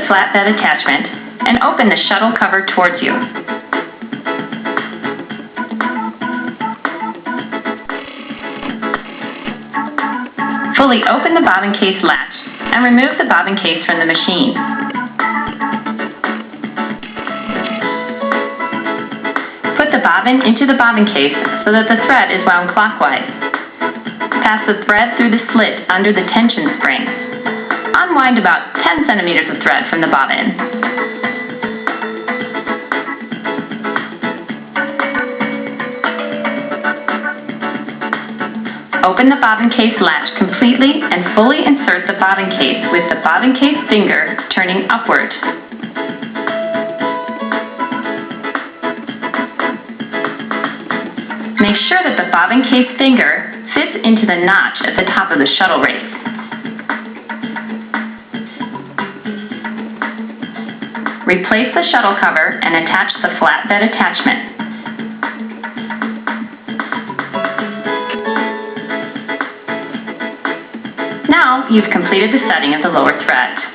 flatbed attachment and open the shuttle cover towards you. Fully open the bobbin case latch and remove the bobbin case from the machine. Put the bobbin into the bobbin case so that the thread is wound clockwise. Pass the thread through the slit under the tension spring. Unwind about 10 centimeters of thread from the bobbin. Open the bobbin case latch completely and fully insert the bobbin case with the bobbin case finger turning upward. Make sure that the bobbin case finger fits into the notch at the top of the shuttle race. Replace the shuttle cover and attach the flatbed attachment. Now you've completed the setting of the lower thread.